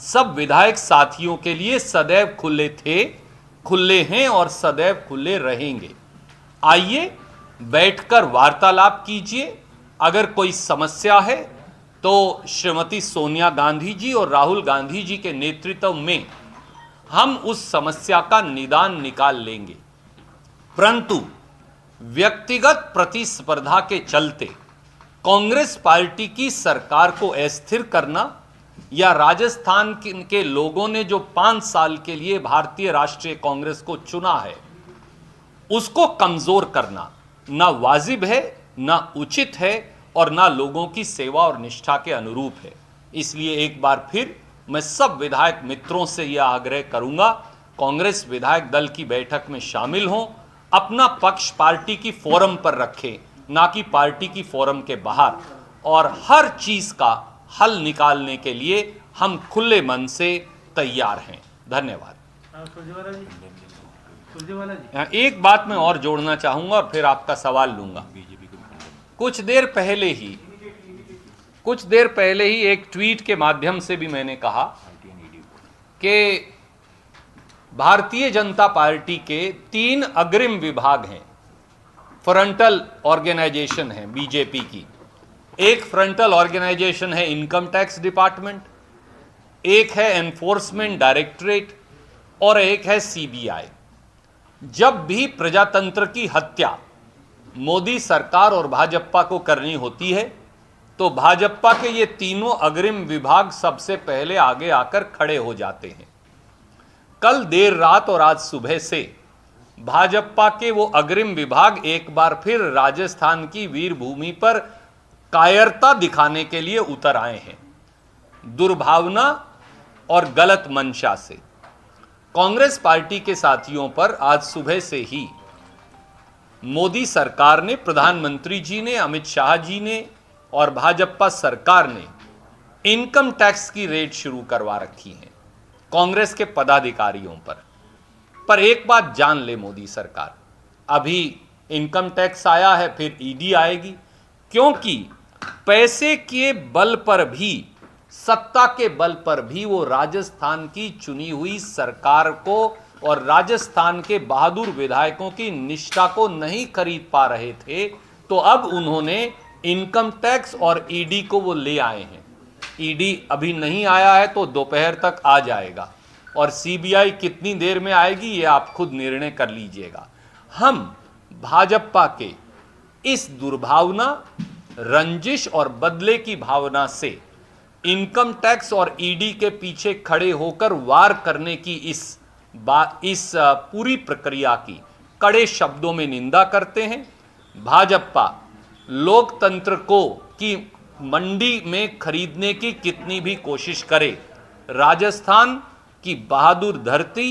सब विधायक साथियों के लिए सदैव खुले थे, खुले हैं और सदैव खुले रहेंगे। आइए बैठकर वार्तालाप कीजिए। अगर कोई समस्या है तो श्रीमती सोनिया गांधी जी और राहुल गांधी जी के नेतृत्व में हम उस समस्या का निदान निकाल लेंगे। परंतु व्यक्तिगत प्रतिस्पर्धा के चलते कांग्रेस पार्टी की सरकार को अस्थिर करना या राजस्थान के लोगों ने जो 5 साल के लिए भारतीय राष्ट्रीय कांग्रेस को चुना है उसको कमजोर करना ना वाजिब है, ना उचित है और ना लोगों की सेवा और निष्ठा के अनुरूप है। इसलिए एक बार फिर मैं सब विधायक मित्रों से यह आग्रह करूंगा, कांग्रेस विधायक दल की बैठक में शामिल हों, अपना पक्ष पार्टी की फोरम पर रखें, ना कि पार्टी की फोरम के बाहर, और हर चीज का हल निकालने के लिए हम खुले मन से तैयार हैं। धन्यवाद। एक बात मैं और जोड़ना चाहूंगा और फिर आपका सवाल लूंगा। कुछ देर पहले ही एक ट्वीट के माध्यम से भी मैंने कहा कि भारतीय जनता पार्टी के 3 अग्रिम विभाग हैं, फ्रंटल ऑर्गेनाइजेशन है बीजेपी की। एक फ्रंटल ऑर्गेनाइजेशन है इनकम टैक्स डिपार्टमेंट, एक है एनफोर्समेंट डायरेक्टरेट और एक है सीबीआई। जब भी प्रजातंत्र की हत्या मोदी सरकार और भाजपा को करनी होती है तो भाजपा के ये तीनों अग्रिम विभाग सबसे पहले आगे आकर खड़े हो जाते हैं। कल देर रात और आज सुबह से भाजपा के वो अग्रिम विभाग एक बार फिर राजस्थान की वीर भूमि पर कायरता दिखाने के लिए उतर आए हैं, दुर्भावना और गलत मंशा से। कांग्रेस पार्टी के साथियों पर आज सुबह से ही मोदी सरकार ने, प्रधानमंत्री जी ने, अमित शाह जी ने और भाजपा सरकार ने इनकम टैक्स की रेड शुरू करवा रखी है कांग्रेस के पदाधिकारियों पर एक बात जान ले मोदी सरकार, अभी इनकम टैक्स आया है, फिर ईडी आएगी, क्योंकि पैसे के बल पर भी, सत्ता के बल पर भी वो राजस्थान की चुनी हुई सरकार को और राजस्थान के बहादुर विधायकों की निष्ठा को नहीं खरीद पा रहे थे, तो अब उन्होंने इनकम टैक्स और ईडी को वो ले आए हैं। ईडी अभी नहीं आया है तो दोपहर तक आ जाएगा और सीबीआई कितनी देर में आएगी ये आप खुद निर्णय कर लीजिएगा। हम भाजपा के इस दुर्भावना, रंजिश और बदले की भावना से इनकम टैक्स और ईडी के पीछे खड़े होकर वार करने की इस पूरी प्रक्रिया की कड़े शब्दों में निंदा करते हैं। भाजपा लोकतंत्र को की मंडी में खरीदने की कितनी भी कोशिश करे, राजस्थान की बहादुर धरती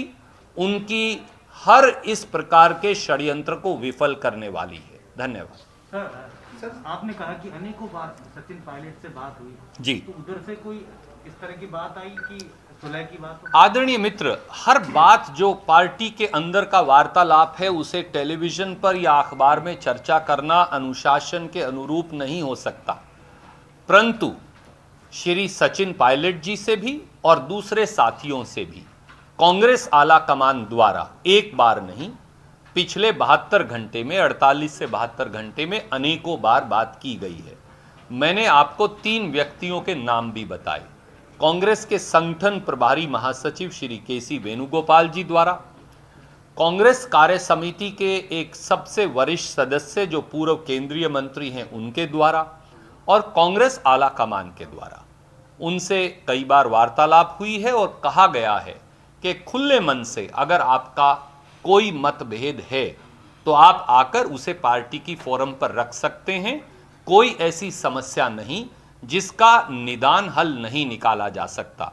उनकी हर इस प्रकार के षड्यंत्र को विफल करने वाली है। धन्यवाद। सर, आपने कहा कि अनेकों बार सचिन पायलट से बात हुई जी, तो उधर से कोई इस तरह की बात आई कि सुलह की बात हो? आदरणीय मित्र, हर बात जो पार्टी के अंदर का वार्तालाप है उसे टेलीविजन पर या अखबार में चर्चा करना अनुशासन के अनुरूप नहीं हो सकता, परंतु श्री सचिन पायलट जी से भी और दूसरे साथियों से भी कांग्रेस आला कमान द्वारा एक बार नहीं, पिछले 72 घंटे में, 48 से 72 घंटे में अनेकों बार बात की गई है। मैंने आपको 3 व्यक्तियों के नाम भी बताए। कांग्रेस के संगठन प्रभारी महासचिव श्री केसी वेणुगोपाल जी द्वारा, कांग्रेस कार्य समिति के एक सबसे वरिष्ठ सदस्य जो पूर्व केंद्रीय मंत्री हैं उनके द्वारा, और कांग्रेस आला कमान के द्वारा उनसे कई बार वार्तालाप हुई है और कहा गया है कि खुले मन से अगर आपका कोई मतभेद है तो आप आकर उसे पार्टी की फोरम पर रख सकते हैं। कोई ऐसी समस्या नहीं जिसका निदान हल नहीं निकाला जा सकता।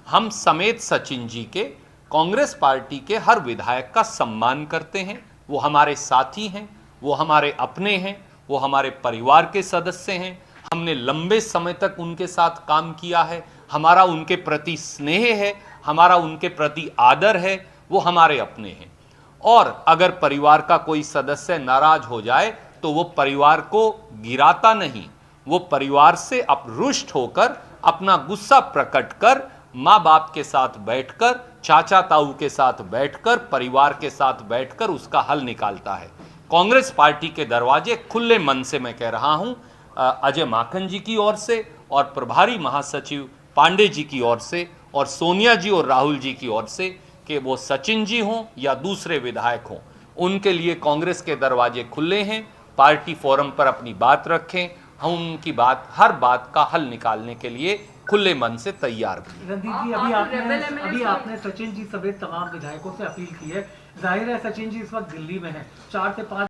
हम समेत सचिन जी के, कांग्रेस पार्टी के हर विधायक का सम्मान करते हैं। वो हमारे साथी हैं, वो हमारे अपने हैं, वो हमारे परिवार के सदस्य हैं। हमने लंबे समय तक उनके साथ काम किया है, हमारा उनके प्रति स्नेह है, हमारा उनके प्रति आदर है, वो हमारे अपने हैं। और अगर परिवार का कोई सदस्य नाराज हो जाए तो वो परिवार को गिराता नहीं, वो परिवार से अपरुष्ट होकर अपना गुस्सा प्रकट कर माँ बाप के साथ बैठकर, चाचा ताऊ के साथ बैठकर, परिवार के साथ बैठकर उसका हल निकालता है। कांग्रेस पार्टी के दरवाजे खुले मन से, मैं कह रहा हूं, अजय माकन जी की ओर से और प्रभारी महासचिव पांडे जी की ओर से और सोनिया जी और राहुल जी की ओर से, कि वो सचिन जी हों या दूसरे विधायक हों, उनके लिए कांग्रेस के दरवाजे खुले हैं। पार्टी फोरम पर अपनी बात रखें, हम उनकी बात, हर बात का हल निकालने के लिए खुले मन से तैयार हैं। रणदीप जी, अभी आपने सचिन जी समेत तमाम विधायकों से अपील की है। जाहिर है सचिन जी इस वक्त दिल्ली में हैं, 4 से 5